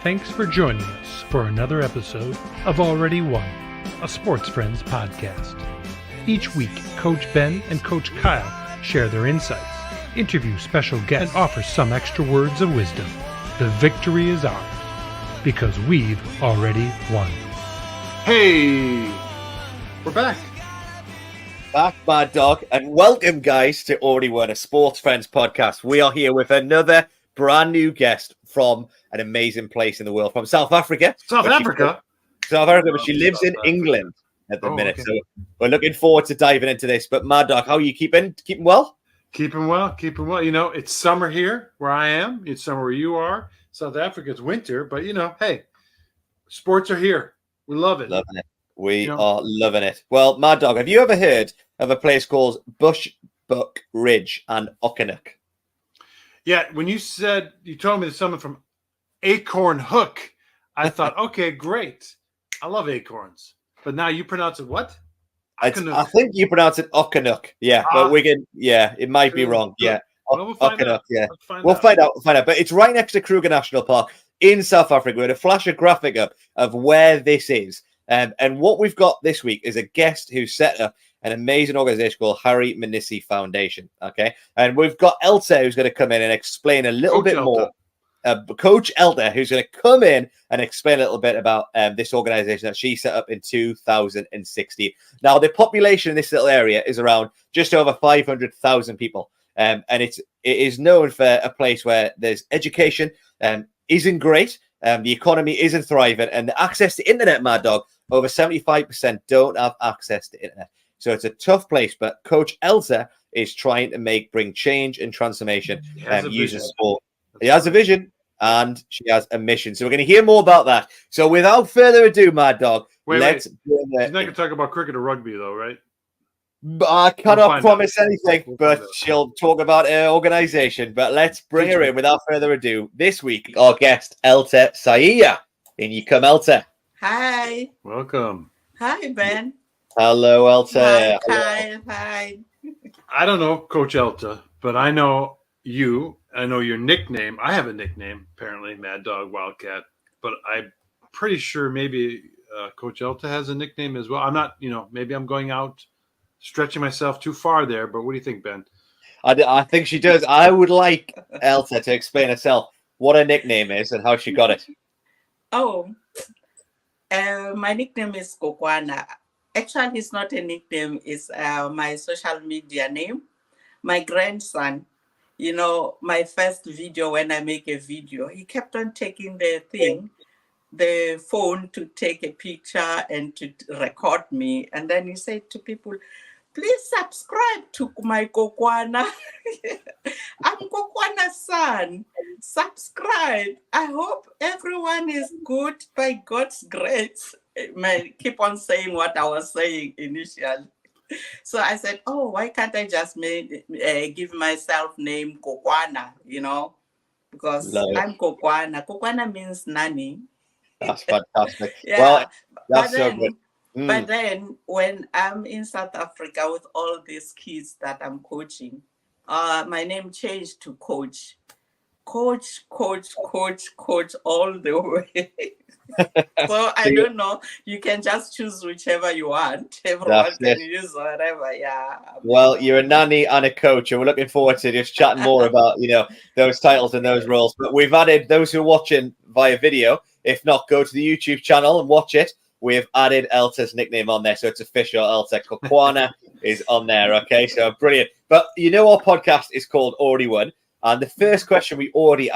Thanks for joining us for another episode of Already Won, a Sports Friends podcast. Each week, Coach Ben and Coach Kyle share their insights, interview special guests, and offer some extra words of wisdom. The victory is ours, because we've already won. Hey, we're back. Back, Mad Dog, and welcome, guys, to Already Won, a Sports Friends podcast. We are here with another brand new guest from an amazing place in the world, from South Africa. South Africa, but she lives in England at the minute. Okay. So we're looking forward to diving into this. But Mad Dog, how are you keeping? Keeping well? Keeping well. You know, it's summer here where I am. It's summer where you are. South Africa's winter, but hey, sports are here. We love it. Loving it. We are loving it. Well, Mad Dog, have you ever heard of a place called Bushbuck Ridge and Acornhoek? Yeah, when you told me there's someone from Acornhoek, I thought, okay, great. I love acorns. But now you pronounce it what? I think you pronounce it Acornhoek. Yeah, but it might be wrong. Good. Yeah. Well, we'll find out. Yeah. We'll find out. But it's right next to Kruger National Park in South Africa. We're going to flash a graphic up of where this is. And what we've got this week is a guest who set up an amazing organization called Harry Mnisi Foundation. Okay. And we've got Elta, who's going to come in and explain a little bit more. Coach Elta, who's going to come in and explain a little bit about this organization that she set up in 2016. Now, the population in this little area is around just over 500,000 people. And it is known for a place where there's education isn't great. The economy isn't thriving, and the access to internet, Mad Dog, over 75% don't have access to internet. So it's a tough place, but Coach Elta is trying to bring change and transformation using sport. He has a vision and she has a mission. So we're going to hear more about that. So without further ado, Mad Dog, let's... She's not going to talk about cricket or rugby, though, right? I cannot promise anything, but she'll talk about her organization. But let's bring her in without further ado. This week, our guest, Elta Saia. In you come, Elta. Hi. Welcome. Hi, Ben. Hello, Elta. Hi. I don't know Coach Elta, but I know you. I know your nickname. I have a nickname, apparently, Mad Dog Wildcat. But I'm pretty sure maybe Coach Elta has a nickname as well. I'm not, maybe I'm going out, stretching myself too far there. But what do you think, Ben? I think she does. I would like Elta to explain herself what her nickname is and how she got it. Oh, my nickname is Kokwana. Actually, it's not a nickname. It's my social media name. My grandson, my first video, when I make a video, he kept on taking the phone to take a picture and to record me. And then he said to people, please subscribe to my Kokwana. I'm Kokwana's son. Subscribe. I hope everyone is good by God's grace. I keep on saying what I was saying initially. So I said, why can't I just give myself name Kokwana, because I'm Kokwana. Kokwana means nanny. That's fantastic. Yeah. Well, that's so good. But then when I'm in South Africa with all these kids that I'm coaching, my name changed to Coach. Coach all the way. So I don't know. You can just choose whichever you want. Everyone can use whatever. Yeah. Well, you're a nanny and a coach, and we're looking forward to just chatting more about those titles and those roles. But we've added those who are watching via video. If not, go to the YouTube channel and watch it. We have added Elta's nickname on there, so it's official. Elta Kokwana is on there. Okay, so brilliant. But our podcast is called Already Won, and the first question we always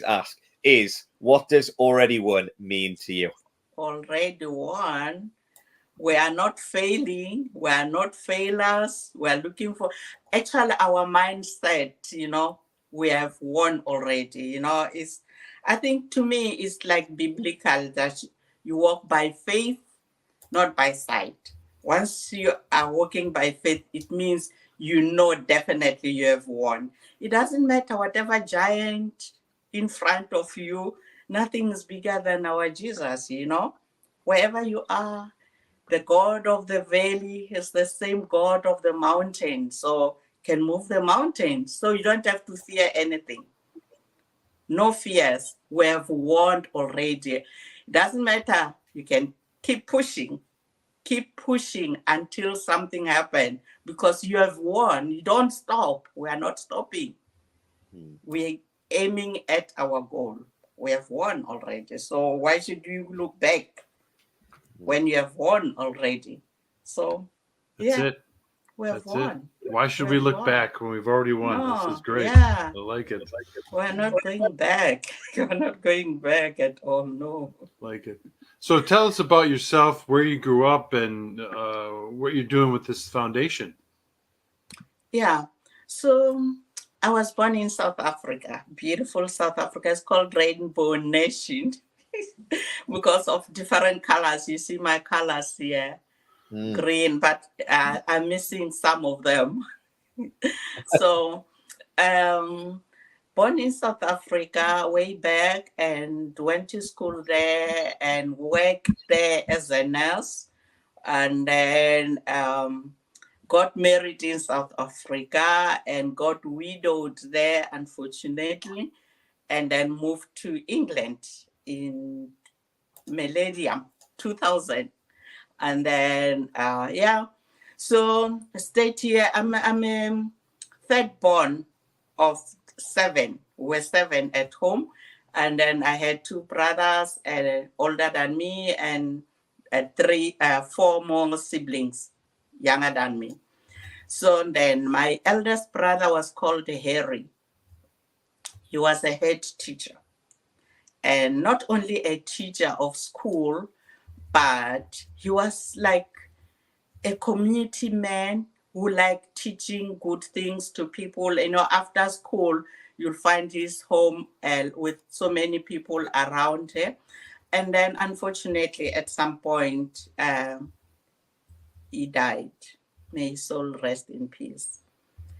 ask is, what does already won mean to you? Already won. We are not failing. We are not failures. We are looking for actually our mindset, we have won already. I think to me it's like biblical that you walk by faith, not by sight. Once you are walking by faith, it means definitely you have won. It doesn't matter whatever giant in front of you, nothing is bigger than our Jesus, Wherever you are, the God of the valley is the same God of the mountain, so can move the mountain. So you don't have to fear anything. No fears. We have won already. It doesn't matter. You can keep pushing until something happens because you have won. You don't stop. We are not stopping. We're aiming at our goal. We have won already. So why should you look back when you have won already? So, That's yeah, it. we have That's won. it. Why should We we have look won. back when we've already won? No, This is great. yeah. I like it. We're not going back. We're not going back at all. No. Like it. So tell us about yourself, where you grew up, and what you're doing with this foundation. Yeah. So I was born in South Africa, beautiful South Africa. It's called Rainbow Nation because of different colors. You see my colors here, green, but I'm missing some of them. So, born in South Africa way back and went to school there and worked there as a nurse. And then got married in South Africa and got widowed there, unfortunately, and then moved to England in millennium 2000. And then, so I stayed here. I'm a third born of 7. We're 7 at home. And then I had 2 brothers older than me and 4 more siblings younger than me. So then my eldest brother was called Harry. He was a head teacher. And not only a teacher of school, but he was like a community man who liked teaching good things to people. You know, after school, you'll find his home with so many people around him. And then, unfortunately, at some point, he died. May his soul rest in peace.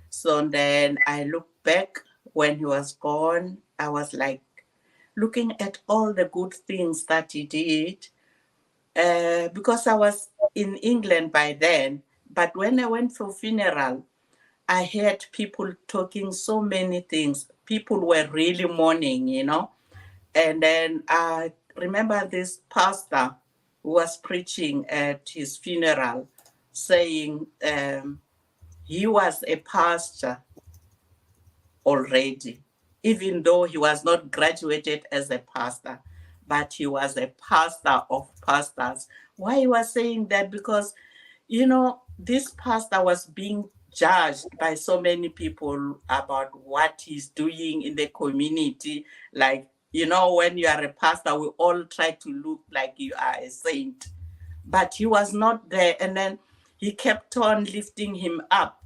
So then I look back when he was gone. I was like looking at all the good things that he did because I was in England by then. But when I went for funeral, I heard people talking so many things. People were really mourning, you know. And then I remember this pastor who was preaching at his funeral saying he was a pastor already, even though he was not graduated as a pastor, but he was a pastor of pastors. Why he was saying that? Because, you know, this pastor was being judged by so many people about what he's doing in the community. Like, you know, when you are a pastor, we all try to look like you are a saint. But he was not there. And then he kept on lifting him up.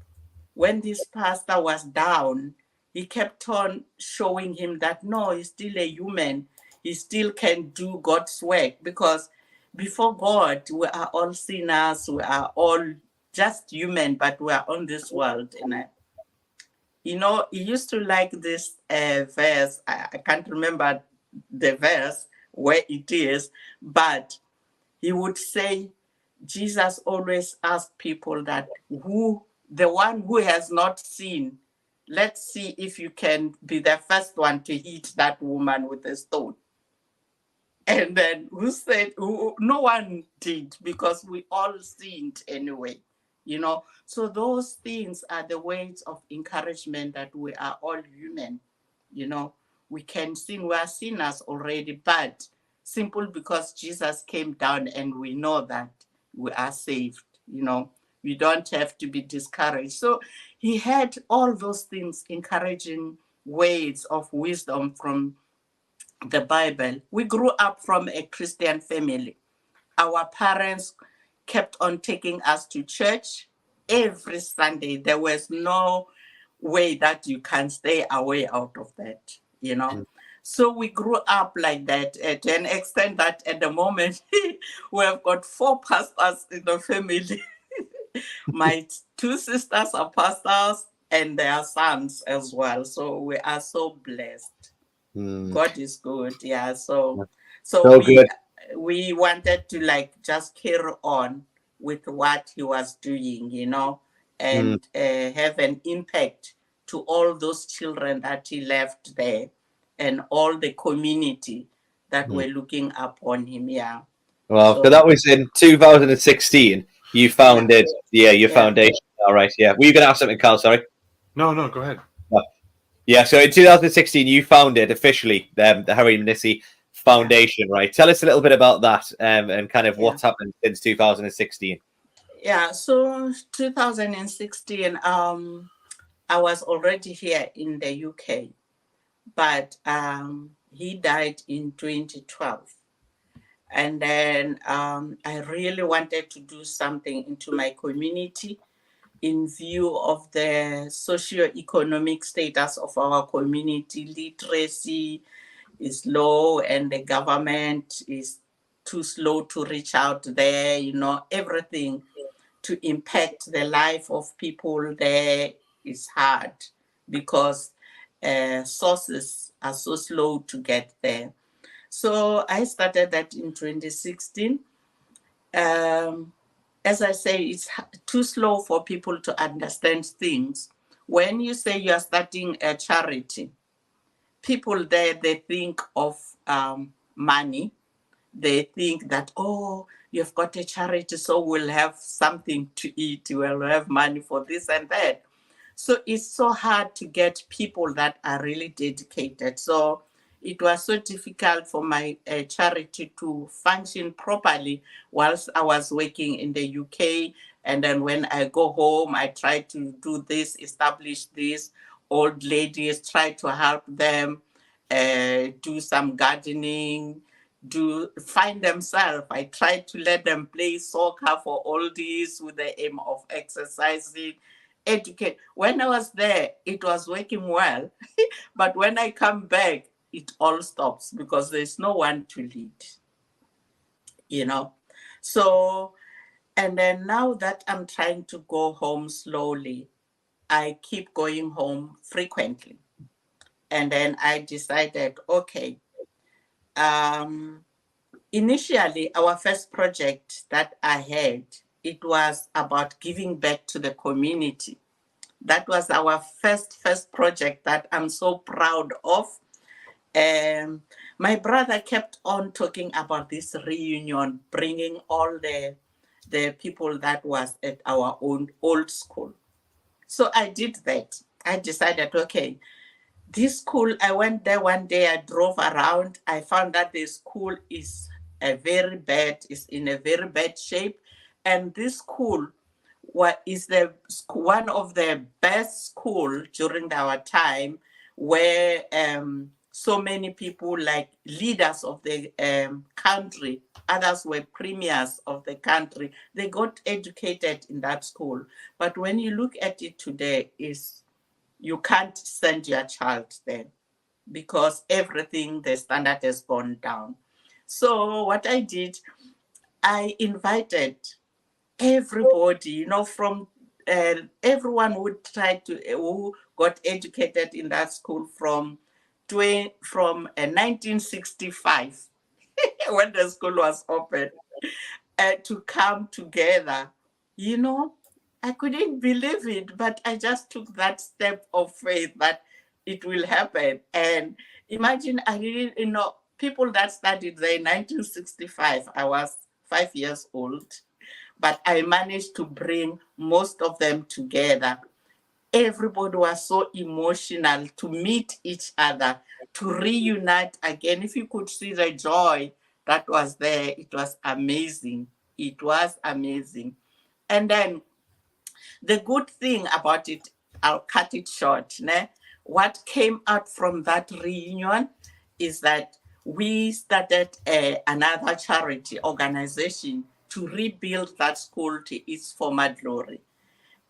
When this pastor was down, he kept on showing him that, no, he's still a human. He still can do God's work because before God, we are all sinners. We are all just human, but we are on this world. And, you know, he used to like this verse. I can't remember the verse where it is, but he would say, Jesus always asked people that the one who has not seen, let's see if you can be the first one to hit that woman with a stone. And then no one did because we all sinned anyway, you know. So those things are the words of encouragement that we are all human, you know. We can sin, we are sinners already, but simple because Jesus came down and we know that we are saved, you know. We don't have to be discouraged. So he had all those things, encouraging words of wisdom from the Bible. We grew up from a Christian family. Our parents kept on taking us to church every Sunday. There was no way that you can stay away out of that, you know. So we grew up like that to an extent that at the moment we have got 4 pastors in the family. My 2 sisters are pastors and their sons as well. So we are so blessed. God is good. Yeah. So we wanted to like just carry on with what he was doing, you know, and have an impact to all those children that he left there. and all the community that were looking upon him. Yeah. Well, so that was in 2016. You founded, your foundation. All right, yeah. Were you going to ask something, Carl? Sorry. No, go ahead. Yeah, so in 2016, you founded officially the Harry Mnisi Foundation, right? Tell us a little bit about that and kind of what's happened since 2016. Yeah, so 2016, I was already here in the UK, but he died in 2012. And then I really wanted to do something into my community in view of the socio-economic status of our community. Literacy is low and the government is too slow to reach out there, everything to impact the life of people there is hard because sources are so slow to get there. So I started that in 2016. As I say, it's too slow for people to understand things. When you say you are starting a charity, people there, they think of money. They think that, oh, you've got a charity, so we'll have something to eat. We'll have money for this and that. So it's so hard to get people that are really dedicated. So it was so difficult for my charity to function properly whilst I was working in the UK. And then when I go home, I try to do this, establish this. Old ladies, try to help them do some gardening, find themselves. I try to let them play soccer for oldies with the aim of exercising, educate. When I was there, it was working well. But when I come back, it all stops because there's no one to lead, So, and then now that I'm trying to go home slowly, I keep going home frequently. And then I decided, okay, initially our first project that I had, it was about giving back to the community. That was our first project that I'm so proud of. My brother kept on talking about this reunion, bringing all the people that was at our own old school. So I did that. I decided, okay, this school, I went there one day, I drove around, I found that the school is in a very bad shape. And this school is one of the best school during our time, where so many people, like leaders of the country, others were premiers of the country, they got educated in that school. But when you look at it today, you can't send your child there because everything, the standard has gone down. So what I did, I invited everybody, from everyone who got educated in that school from 1965 when the school was open, to come together. I couldn't believe it, but I just took that step of faith that it will happen. And imagine, I didn't, people that studied there in 1965, I was 5 years old, but I managed to bring most of them together. Everybody was so emotional to meet each other, to reunite again. If you could see the joy that was there, it was amazing. It was amazing. And then the good thing about it, I'll cut it short. What came out from that reunion is that we started another charity organization to rebuild that school to its former glory.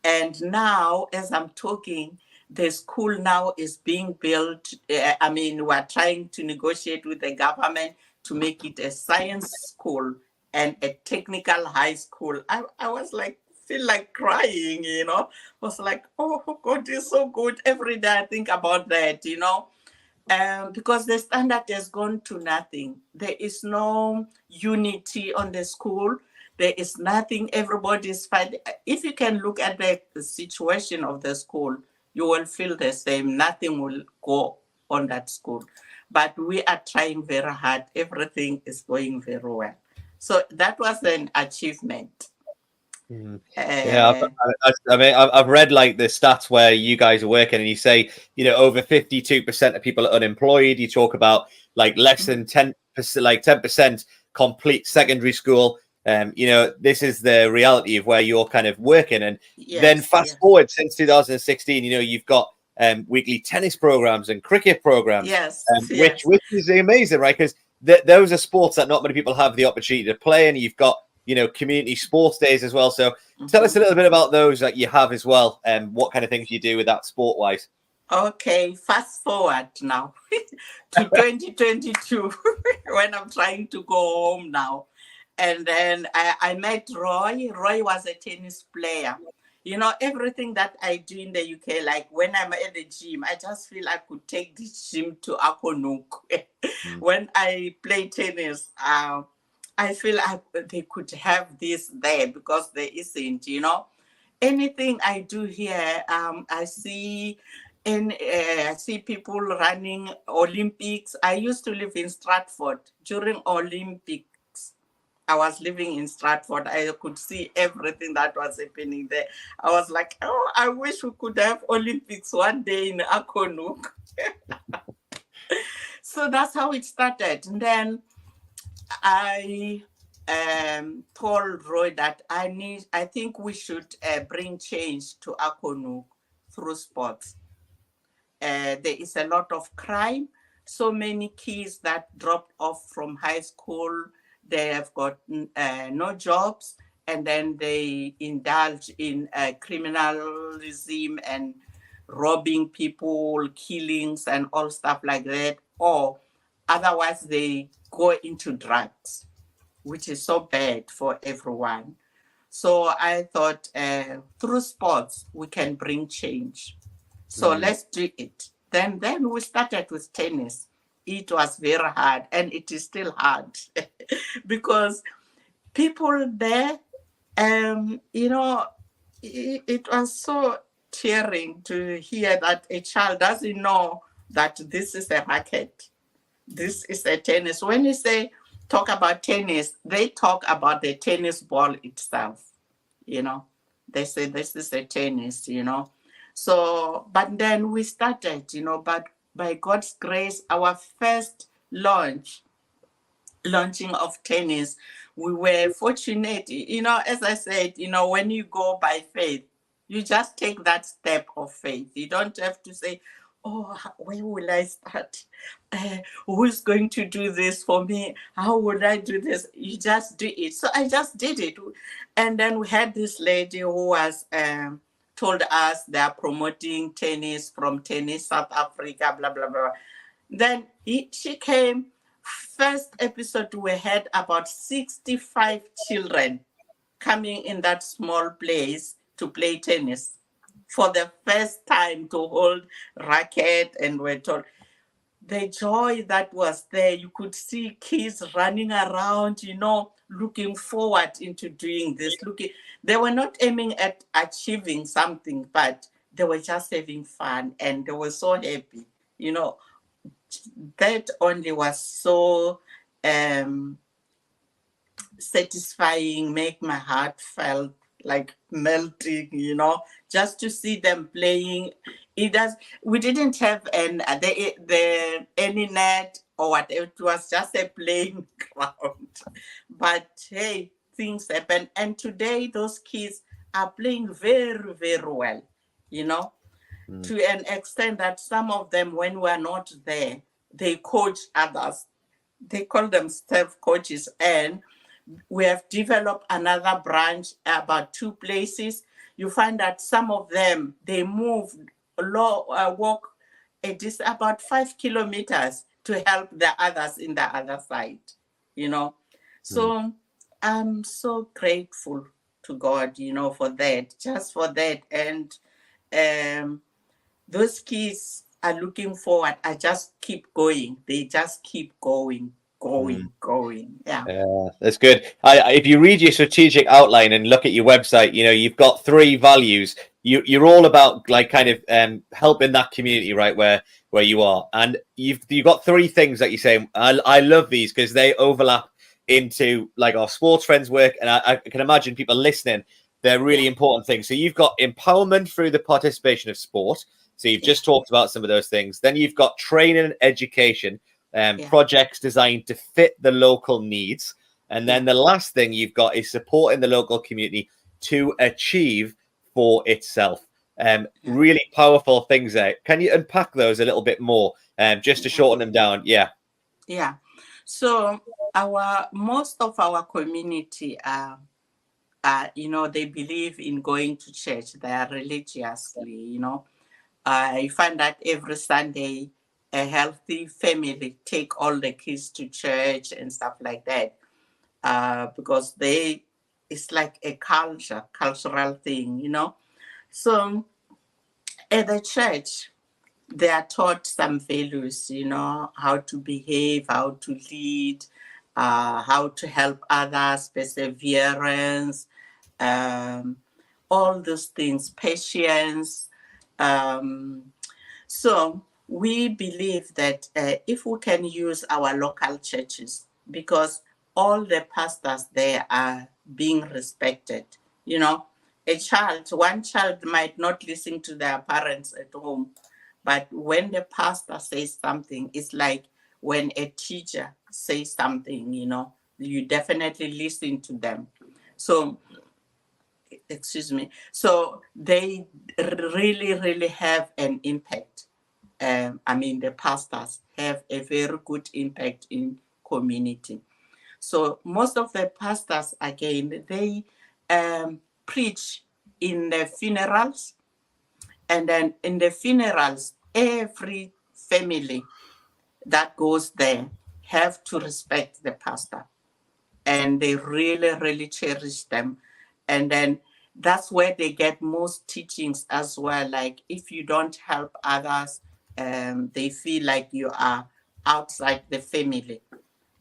And now, as I'm talking, the school now is being built. We're trying to negotiate with the government to make it a science school and a technical high school. I was like, feel like crying, was like, oh God, it's so good. Every day I think about that, because the standard has gone to nothing. There is no unity on the school. There is nothing. Everybody's fighting. If you can look at the situation of the school, you will feel the same. Nothing will go on that school. but we are trying very hard. Everything is going very well. So that was an achievement. Yeah, I mean, I've read like the stats where you guys are working, and you say, over 52% of people are unemployed. You talk about like less than 10%, like 10% complete secondary school. This is the reality of where you're kind of working. And then fast forward since 2016, you've got weekly tennis programs and cricket programs, which is amazing, right? Because those are sports that not many people have the opportunity to play, and you've got community sports days as well. So tell us a little bit about those that you have as well, and what kind of things you do with that sport wise. Okay, fast forward now to 2022 when I'm trying to go home now. And then I met Roy. Roy was a tennis player. Everything that I do in the UK, like when I'm at the gym, I just feel I could take this gym to Acornhoek. When I play tennis, I feel they could have this there because there isn't, Anything I do here, I see people running Olympics. I used to live in Stratford during Olympics. I was living in Stratford. I could see everything that was happening there. I was like, oh, I wish we could have Olympics one day in Acornhoek. So that's how it started. And then I told Roy that I think we should bring change to Acornhoek through sports. There is a lot of crime. So many kids that dropped off from high school, they have got no jobs, and then they indulge in criminalism and robbing people, killings, and all stuff like that. Or otherwise, they go into drugs, which is so bad for everyone. So I thought through sports, we can bring change. So let's do it. Then we started with tennis. It was very hard, and it is still hard because people there, it was so cheering to hear that a child doesn't know that this is a racket. This is a tennis. When you talk about tennis, they talk about the tennis ball itself. They say this is a tennis, So, but then we started, but by God's grace, our first launching of tennis, we were fortunate, as I said, when you go by faith, you just take that step of faith. You don't have to say, oh, where will I start? Who's going to do this for me? How would I do this? You just do it. So I just did it. And then we had this lady who was told us they are promoting tennis from Tennis South Africa, blah, blah, blah. Then she came. First episode, we had about 65 children coming in that small place to play tennis for the first time, to hold racket, and we're told the joy that was there. You could see kids running around, looking forward into doing this. They were not aiming at achieving something, but they were just having fun, and they were so happy. That only was so satisfying, make my heart felt like melting, just to see them playing. We didn't have any net or whatever. It was just a playing ground. But hey, things happen. And today those kids are playing very, very well, to an extent that some of them, when we're not there, they coach others. They call them staff coaches. And we have developed another branch about 2 places. You find that some of them, they walk about 5 kilometers to help the others in the other side, So I'm so grateful to God, for that, just for that. And those kids are looking forward. I just keep going. They just keep going. Yeah, that's good. If you read your strategic outline and look at your website, you've got 3 values: you're all about like kind of helping that community, right, where you are. And you've got three things that you say. I love these because they overlap into like our sports friends work, and I can imagine people listening, they're really important things. So you've got empowerment through the participation of sport. So you've just talked about some of those things. Then you've got training and education, projects designed to fit the local needs. And then the last thing you've got is supporting the local community to achieve for itself. Really powerful things there. Can you unpack those a little bit more, just to shorten them down? Yeah. So most of our community they believe in going to church. They are religiously, I find that every Sunday a healthy family take all the kids to church and stuff like that, because it's like a cultural thing, So at the church, they are taught some values, how to behave, how to lead, how to help others, perseverance, all those things, patience. So we believe that if we can use our local churches, because all the pastors there are being respected, one child might not listen to their parents at home, but when the pastor says something, it's like when a teacher says something, you definitely listen to them. So, so they really, really have an impact. The pastors have a very good impact in community. So most of the pastors, again, they preach in the funerals, and then in the funerals, every family that goes there have to respect the pastor, and they really, really cherish them. And then that's where they get most teachings as well. Like if you don't help others, they feel like you are outside the family.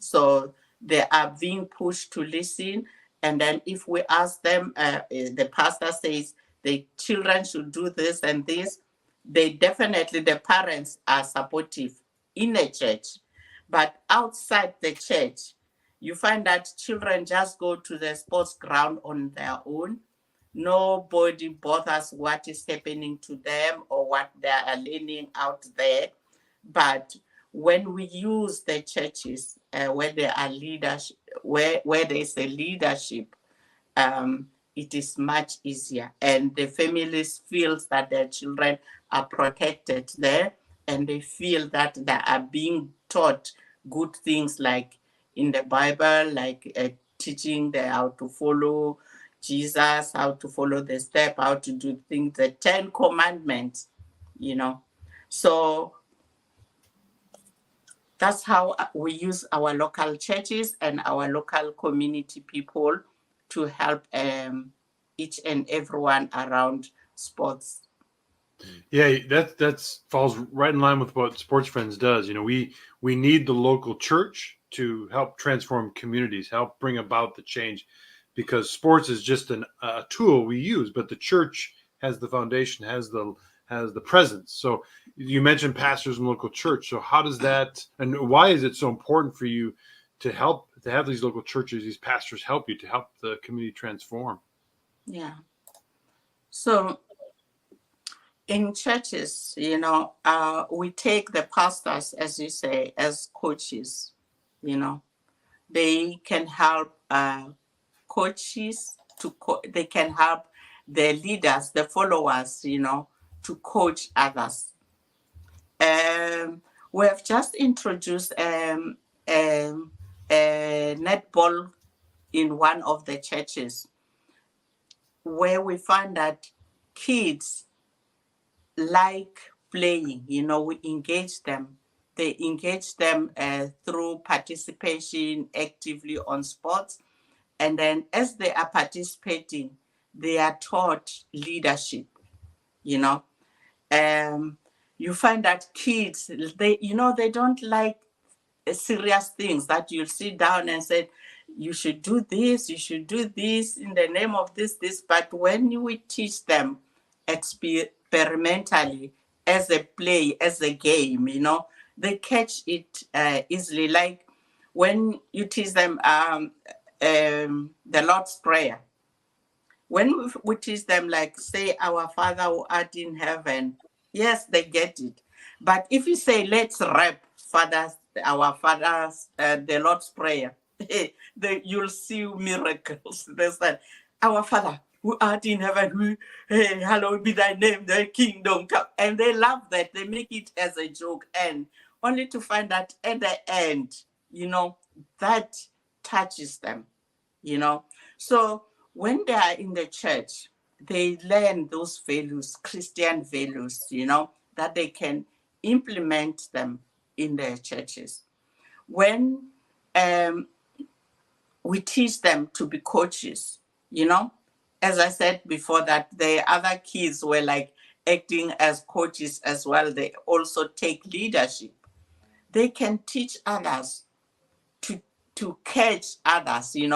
So they are being pushed to listen. And then if we ask them, the pastor says the children should do this and this, the parents are supportive in the church. But outside the church, you find that children just go to the sports ground on their own. Nobody bothers what is happening to them or what they are learning out there. But when we use the churches where there are leadership, where there is a leadership, it is much easier, and the families feel that their children are protected there, and they feel that they are being taught good things, like in the Bible, like teaching them how to follow Jesus, how to follow the step, how to do things, the 10 commandments, So that's how we use our local churches and our local community people to help each and everyone around sports. Yeah, that falls right in line with what Sports Friends does. We need the local church to help transform communities, help bring about the change, because sports is just a tool we use, but the church has the foundation, has the presence. So you mentioned pastors in local church. So how does that, and why is it so important for you to have these local churches, these pastors help you to help the community transform? Yeah. So in churches, we take the pastors, as you say, as coaches. They can help coaches they can help the leaders, the followers, to coach others. We have just introduced a netball in one of the churches, where we find that kids like playing, we engage them. They engage them through participation actively on sports. And then as they are participating, they are taught leadership, You find that kids, they don't like serious things that you'll sit down and say, you should do this in the name of this. But when we teach them experimentally as a play, as a game, they catch it easily. Like when you teach them the Lord's Prayer, when we teach them, like, say, our Father who art in heaven, yes, they get it. But if you say, let's rap our Father's, the Lord's Prayer, you'll see miracles. There's that, our Father who art in heaven, hallowed be thy name, thy kingdom come. And they love that. They make it as a joke, and only to find that at the end, that touches them, So when they are in the church, they learn those values, Christian values, that they can implement them in their churches. When we teach them to be coaches, as I said before, that the other kids were like acting as coaches as well. They also take leadership. They can teach others to catch others, they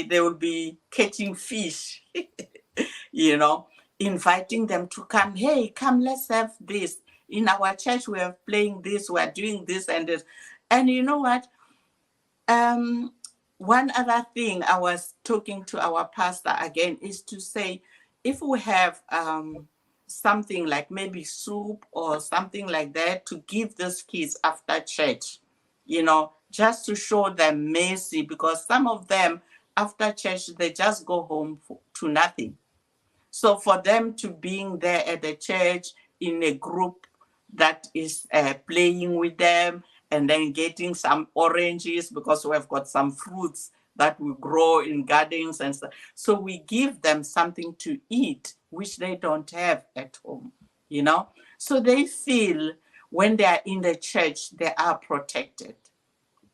will be catching fish, inviting them to come. Hey, come, let's have this. In our church, we are playing this, we are doing this and this. And you know what? One other thing I was talking to our pastor again is to say, if we have something like maybe soup or something like that to give these kids after church, just to show them mercy, because some of them after church, they just go home to nothing. So for them to being there at the church in a group that is playing with them and then getting some oranges, because we've got some fruits that we grow in gardens and stuff. So we give them something to eat, which they don't have at home, So they feel when they are in the church, they are protected.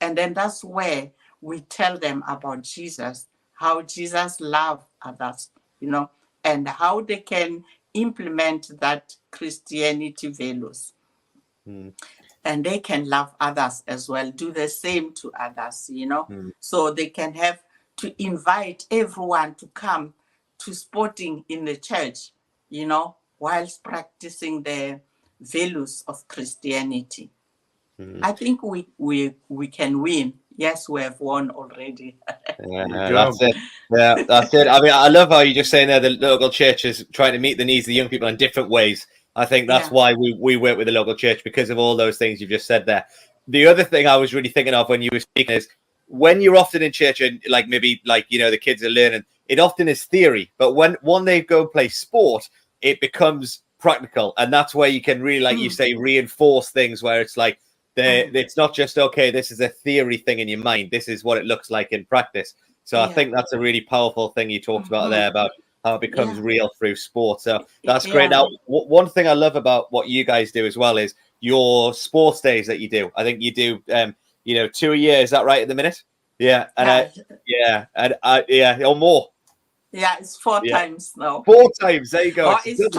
And then that's where we tell them about Jesus, how Jesus loved others, and how they can implement that Christianity values. And they can love others as well, do the same to others, So they can have to invite everyone to come to sporting in the church, whilst practicing the values of Christianity. I think we can win. Yes, we have won already. That's it. Yeah, that's it. I mean, I love how you're just saying there the local church is trying to meet the needs of the young people in different ways. I think that's why we work with the local church, because of all those things you've just said there. The other thing I was really thinking of when you were speaking is when you're often in church and the kids are learning, it often is theory. But when they go and play sport, it becomes practical. And that's where you can really, like you say, reinforce things where it's like, it's not just, okay, this is a theory thing in your mind. This is what it looks like in practice. So I think that's a really powerful thing you talked about there, about how it becomes real through sport. So that's great. Now, one thing I love about what you guys do as well is your sports days that you do. I think you do, 2 a year. Is that right at the minute? Yeah. And or more. Yeah, it's 4 times now. 4 times. There you go. Oh, it's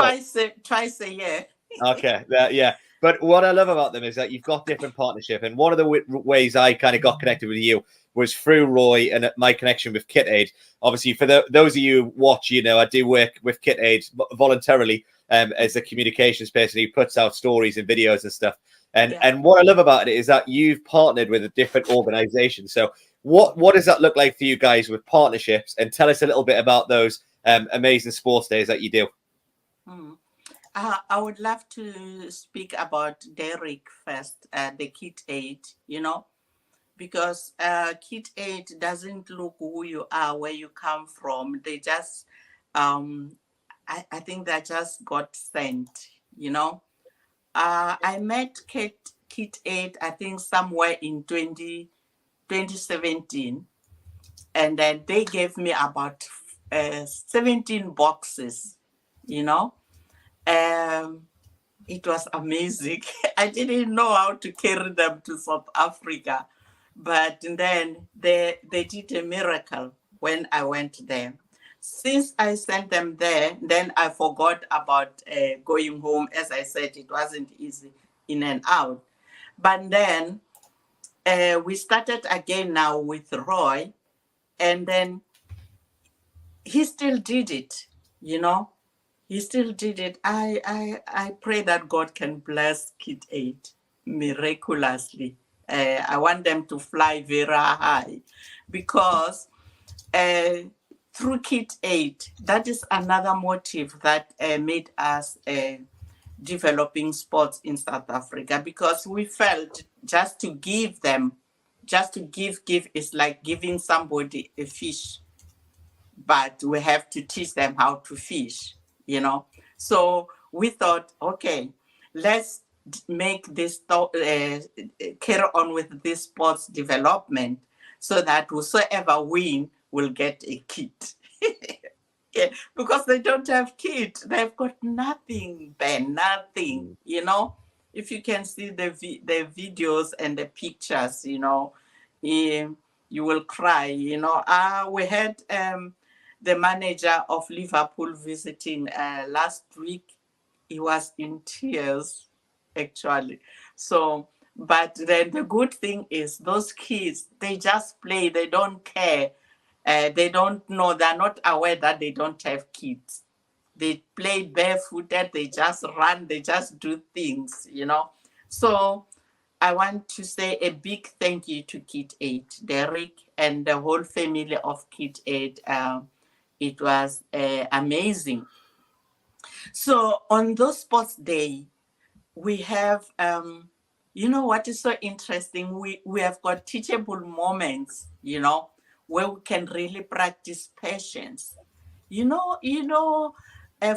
twice a year. Okay. Yeah. But what I love about them is that you've got different partnership. And one of the ways I kind of got connected with you was through Roy and my connection with Kit Aid. Obviously, for those of you who watch, I do work with Kit Aid voluntarily as a communications person who puts out stories and videos and stuff. And what I love about it is that you've partnered with a different organization. So what does that look like for you guys with partnerships? And tell us a little bit about those amazing sports days that you do. I would love to speak about Derek first, the Kit Aid, because Kit Aid doesn't look who you are, where you come from. They just, I think they just got sent, I met Kit Aid, I think somewhere in 2017. And then they gave me about 17 boxes, It was amazing. I didn't know how to carry them to South Africa, but then they did a miracle when I went there. Since I sent them there, then I forgot about going home. As I said, it wasn't easy in and out. But then we started again now with Roy, and then he still did it. you know. He still did it. I pray that God can bless Kid 8 miraculously. I want them to fly very high, because through Kid 8, that is another motive that made us developing sports in South Africa, because we felt just to give is like giving somebody a fish, but we have to teach them how to fish, you know. So we thought, okay, let's make this carry on with this sports development, so that whosoever win will get a kit. Yeah, because they don't have kit, they've got nothing, Ben, nothing, you know. If you can see the videos and the pictures, you know, you will cry, you know. We had the manager of Liverpool visiting last week. He was in tears, actually. So, but then the good thing is those kids, they just play, they don't care. They don't know, they're not aware that they don't have kids. They play barefooted, they just run, they just do things, you know. So I want to say a big thank you to Kid 8, Derek, and the whole family of Kid 8. It was amazing. So on those sports day, we have, you know what is so interesting? We have got teachable moments, you know, where we can really practice patience. You know,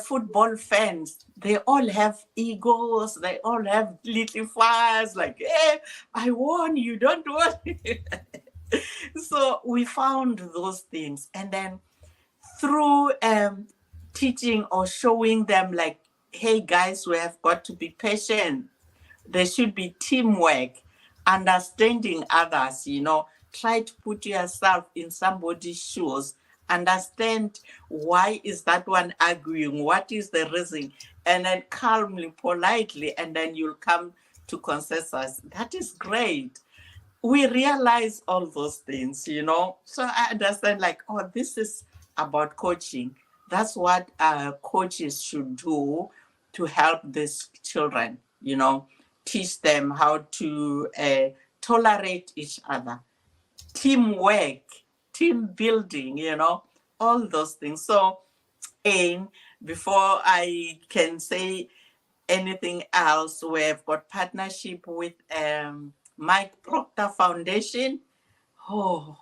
football fans, they all have egos, they all have little fires, like, hey, I won, you don't want. So we found those things. And then through teaching or showing them, like, hey guys, we have got to be patient. There should be teamwork, understanding others, you know. Try to put yourself in somebody's shoes. Understand why is that one arguing? What is the reason? And then calmly, politely, and then you'll come to consensus. That is great. We realize all those things, you know. So I understand, like, oh, this is about coaching. That's what coaches should do to help these children, you know, teach them how to tolerate each other, teamwork, team building, you know, all those things. So, and before I can say anything else, we've got partnership with Mike Proctor Foundation. Oh,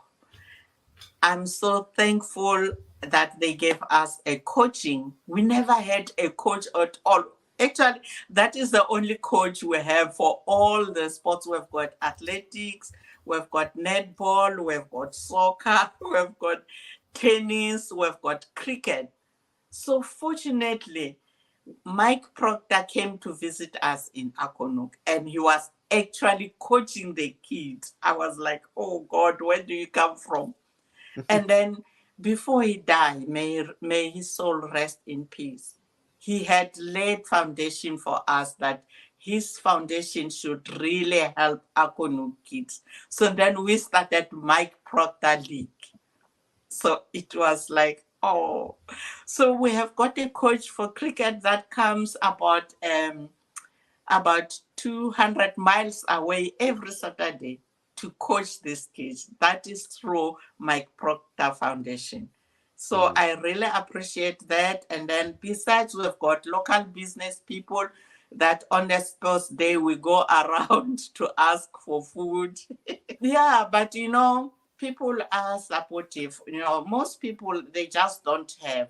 I'm so thankful that they gave us a coaching. We never had a coach at all. Actually, that is the only coach we have for all the sports. We've got athletics, we've got netball, we've got soccer, we've got tennis, we've got cricket. So fortunately, Mike Proctor came to visit us in Acornhoek, and he was actually coaching the kids. I was like, oh God, where do you come from? And then before he died, may his soul rest in peace. He had laid foundation for us that his foundation should really help Acornhoek kids. So then we started Mike Proctor League. So it was like, oh. So we have got a coach for cricket that comes about 200 miles away every Saturday to coach these kids. That is through Mike Proctor Foundation. So I really appreciate that. And then besides, we've got local business people that on the sports day we go around to ask for food. Yeah, but you know, people are supportive. You know, most people, they just don't have,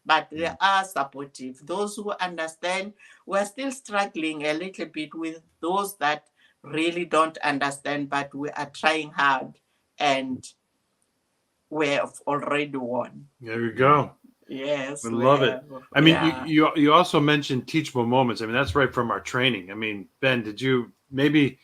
but they are supportive. Those who understand, we're still struggling a little bit with those that really don't understand, but we are trying hard, and we have already won. There you go. Yes, we love it. I mean, yeah. you also mentioned teachable moments. I mean, that's right from our training. I mean, Ben, did you maybe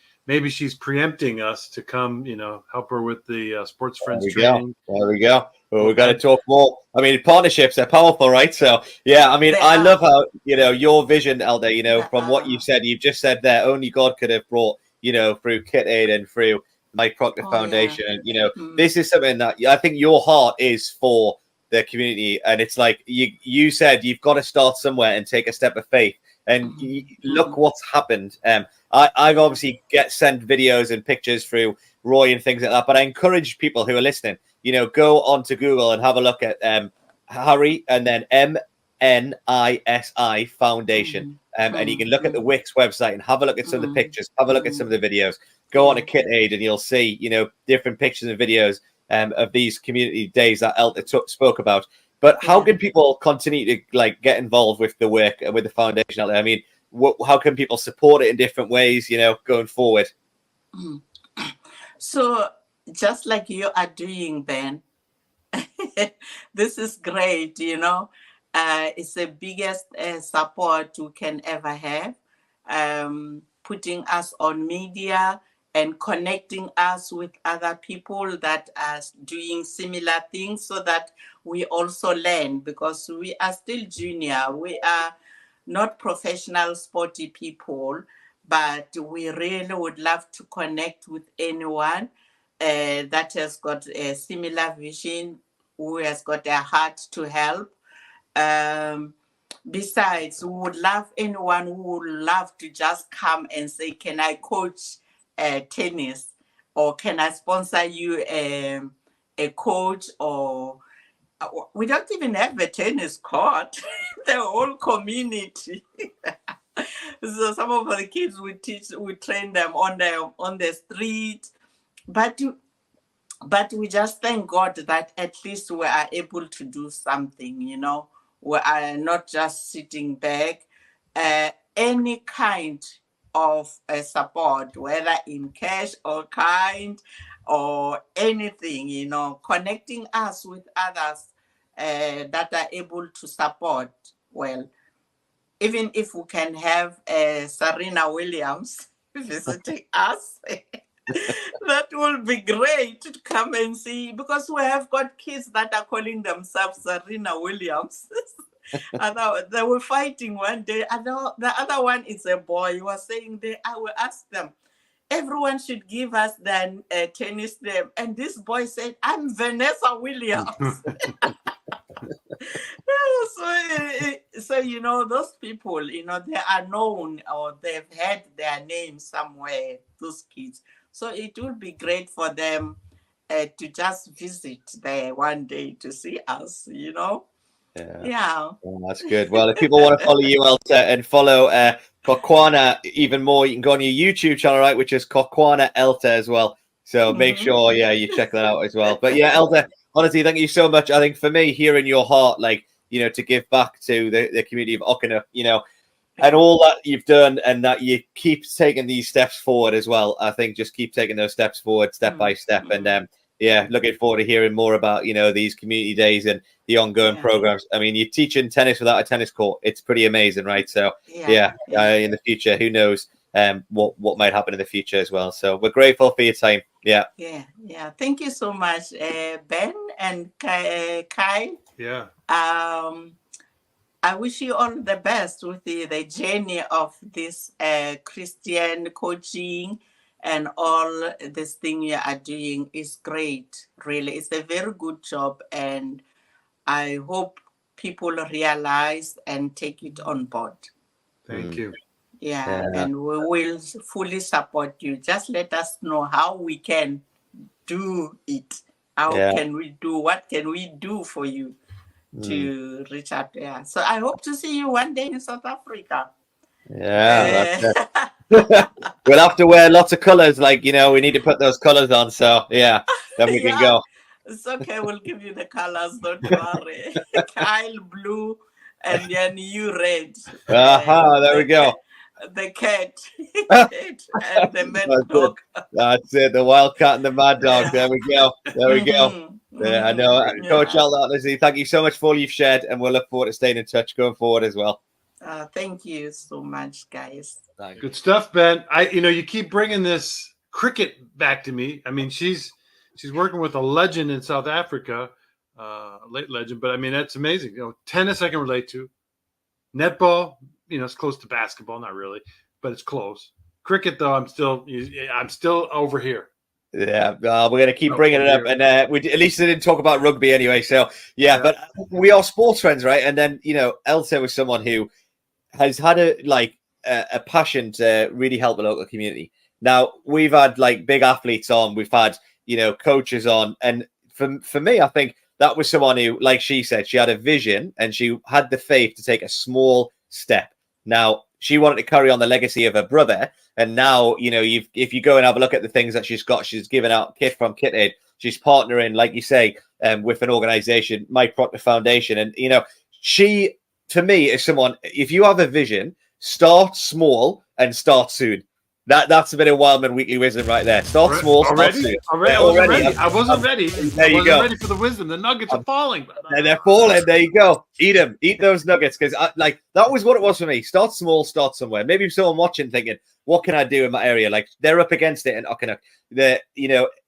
she's preempting us to come, you know, help her with the sports friends training? There we go. Well, we've got to talk more. I mean, partnerships are powerful, right? So, yeah, I mean, I love how, you know, your vision, Elder, you know, from what you said, you've just said there, only God could have brought, you know, through Kit Aid and through Mike Proctor Foundation. And, you know, this is something that I think your heart is for the community, and it's like you said, you've got to start somewhere and take a step of faith. And look what's happened. I've obviously sent videos and pictures through Roy and things like that, but I encourage people who are listening, go onto Google and have a look at Harry and then Mnisi Foundation. And you can look at the Wix website and have a look at some of the pictures, have a look at some of the videos. Go on to Kit Aid and you'll see, different pictures and videos of these community days that Elta spoke about. But how can people continue to get involved with the work and with the foundation out there? I mean, how can people support it in different ways, going forward? So just like you are doing, Ben, this is great, it's the biggest support we can ever have, putting us on media and connecting us with other people that are doing similar things so that we also learn, because we are still junior. We are not professional sporty people, but we really would love to connect with anyone that has got a similar vision, who has got a heart to help. Besides, we would love anyone who would love to just come and say, can I coach tennis, or can I sponsor you a coach, or we don't even have a tennis court. The whole community. So some of the kids we train them on the street, but we just thank God that at least we are able to do something. We are not just sitting back. Any kind of support, whether in cash or kind or anything, connecting us with others that are able to support. Well, even if we can have Serena Williams visiting us, that will be great to come and see, because we have got kids that are calling themselves Serena Williams. They were fighting one day. The other one is a boy. He was saying, I will ask them, everyone should give us the tennis name. And this boy said, I'm Vanessa Williams. So, those people, they are known, or they've had their name somewhere, those kids. So it would be great for them to just visit there one day to see us, Yeah. Oh, that's good. Well, if people want to follow you, Elta, and follow Kokwana even more, you can go on your YouTube channel, right, which is Kokwana Elta as well. So make sure, you check that out as well. But yeah, Elta, honestly, thank you so much. I think for me, hearing your heart, to give back to the community of Acornhoek, and all that you've done, and that you keep taking these steps forward as well. I think just keep taking those steps forward, step by step. And looking forward to hearing more about, these community days and the ongoing programs. I mean, you're teaching tennis without a tennis court. It's pretty amazing, right? So in the future, who knows what might happen in the future as well. So we're grateful for your time. Yeah. Thank you so much, Ben and Kai. Yeah. I wish you all the best with the journey of this Christian coaching, and all this thing you are doing is great. Really, it's a very good job, and I hope people realize and take it on board. Thank you. Yeah, and we will fully support you. Just let us know how we can do it. How can we do? What can we do for you to reach out there? So I hope to see you one day in South Africa. Yeah, that's it. We'll have to wear lots of colors. We need to put those colors on. So then we can go. It's okay. We'll give you the colors. Don't worry. Kyle blue, and then you red. There we go. The cat and the mad dog. That's it. The wildcat and the mad dog. There we go. I know. Coach Elta, honestly, thank you so much for all you've shared, and we'll look forward to staying in touch going forward as well. Thank you so much, guys. Good stuff, Ben. You keep bringing this cricket back to me. I mean, she's working with a legend in South Africa, late legend, but I mean, that's amazing. Tennis I can relate to. Netball, it's close to basketball, not really, but it's close. Cricket, though, I'm still over here. Yeah, we're going to keep bringing it up, and we at least they didn't talk about rugby anyway. So yeah, but we are sports friends, right? And then Elta was someone who has had a passion to really help the local community. Now we've had like big athletes on, we've had coaches on, and for me, I think that was someone who, like she said, she had a vision and she had the faith to take a small step. Now she wanted to carry on the legacy of her brother. And now, if you go and have a look at the things that she's got, she's given out kit from Kit Aid. She's partnering, like you say, with an organization, Mpumalanga Foundation. And, she, to me, is someone, if you have a vision, start small and start soon. That's a bit of Wildman Weekly wisdom right there. Start small, start soon. I wasn't ready. There you go. Ready for the wisdom. The nuggets are falling. And they're falling. There you go. Eat them. Eat those nuggets. Because that was what it was for me. Start small, start somewhere. Maybe someone watching thinking, what can I do in my area? Like they're up against it in Acornhoek. The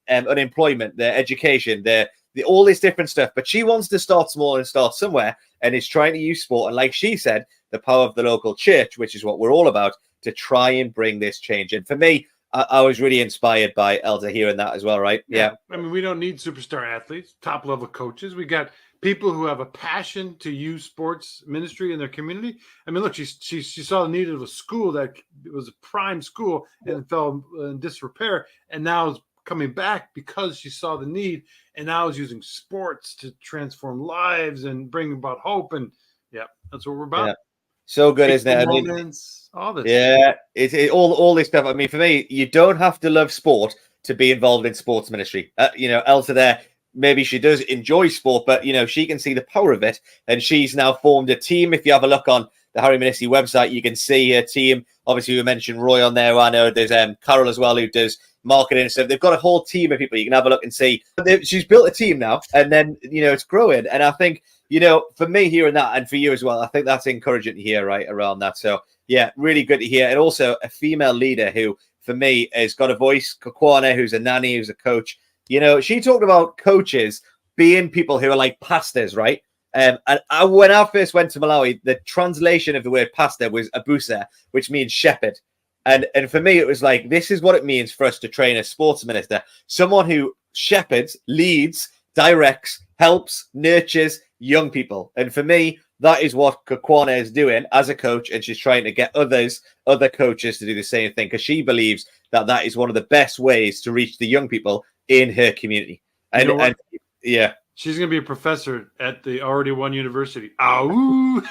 unemployment, the education, the all this different stuff. But she wants to start small and start somewhere, and is trying to use sport. And like she said, the power of the local church, which is what we're all about, to try and bring this change. And for me, I was really inspired by Elta hearing that as well, right? Yeah. I mean, we don't need superstar athletes, top level coaches. We got people who have a passion to use sports ministry in their community. I mean, look, she saw the need of a school that was a prime school and fell in disrepair, and now is coming back because she saw the need, and now is using sports to transform lives and bring about hope. And that's what we're about. Yeah. So good, isn't it? I mean, all this. Yeah, all this stuff. I mean, for me, you don't have to love sport to be involved in sports ministry. Elta there, maybe she does enjoy sport, but she can see the power of it, and she's now formed a team. If you have a look on the Harry Mnisi website, you can see her team. Obviously, we mentioned Roy on there. I know there's Carol as well who does marketing and stuff. They've got a whole team of people. You can have a look and see. She's built a team now, and then it's growing. And I think for me hearing that, and for you as well, I think that's encouraging to hear right around that. So yeah, really good to hear. And also a female leader who, for me, has got a voice. Kokwana, who's a nanny, who's a coach. She talked about coaches being people who are like pastors, right? And when I first went to Malawi, the translation of the word pastor was abusa, which means shepherd. And for me, it was like, this is what it means for us to train a sports minister, someone who shepherds, leads, directs, helps, nurtures young people. And for me, that is what Kokwana is doing as a coach, and she's trying to get other coaches to do the same thing, because she believes that is one of the best ways to reach the young people in her community. And yeah. She's going to be a professor at the Already One University. Ow!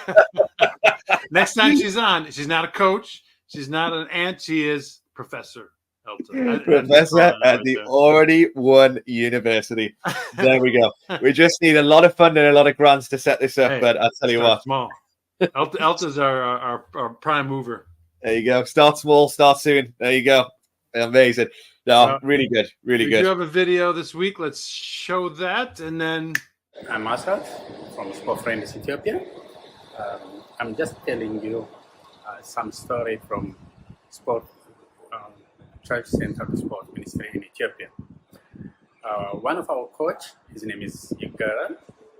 Next time she's on, she's not a coach. She's not an aunt. She is Professor Elta. Professor at the Already One University. There we go. We just need a lot of funding and a lot of grants to set this up. But I'll tell you what. Small. Elta's our prime mover. There you go. Start small, start soon. There you go. Amazing. No, really good. Really good. We do have a video this week. Let's show that. And then I'm Asad from Sport Friends Ethiopia. I'm just telling you some story from Sport Church Center to Sport Ministry in Ethiopia. One of our coach, his name is Yigara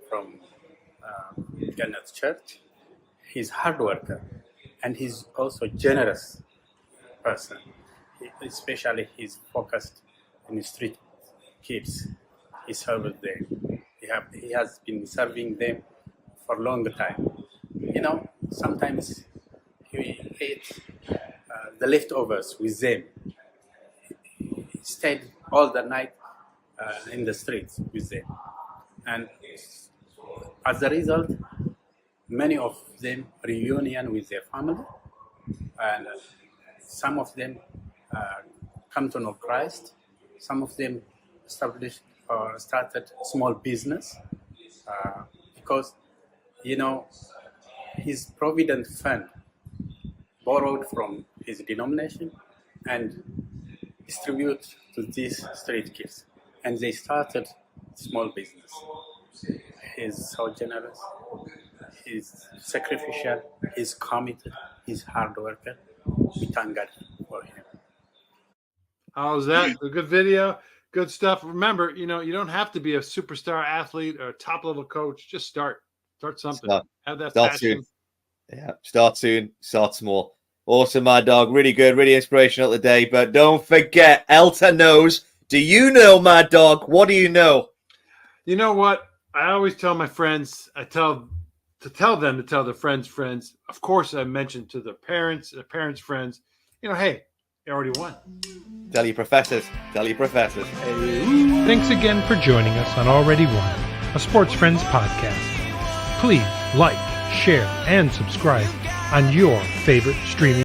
from Gannat Church. He's hard worker, and he's also generous person. Especially he's focused on the street kids. He serves them. He has been serving them for a long time. Sometimes he ate the leftovers with them. He stayed all the night in the streets with them. And as a result, many of them reunion with their family, and some of them come to know Christ. Some of them established or started small business because, his Provident Fund borrowed from his denomination and distribute to these street kids. And they started small business. He's so generous. He's sacrificial. He's committed. He's hard worker. We thank God for him. How's that? A good video, good stuff. Remember, you don't have to be a superstar athlete or a top level coach. Just start something. Have that start passion. Soon. Yeah, start soon, start small. Awesome, my dog. Really good, really inspirational today. But don't forget, Elta knows Do you know, Mad Dog? What do you know? You know what? I always tell my friends, I tell them to tell their friends. Of course, I mentioned to their parents' friends, hey, you already won. Tell your professors. Thanks again for joining us on Already Won, a Sports Friends podcast. Please like, share, and subscribe on your favorite streaming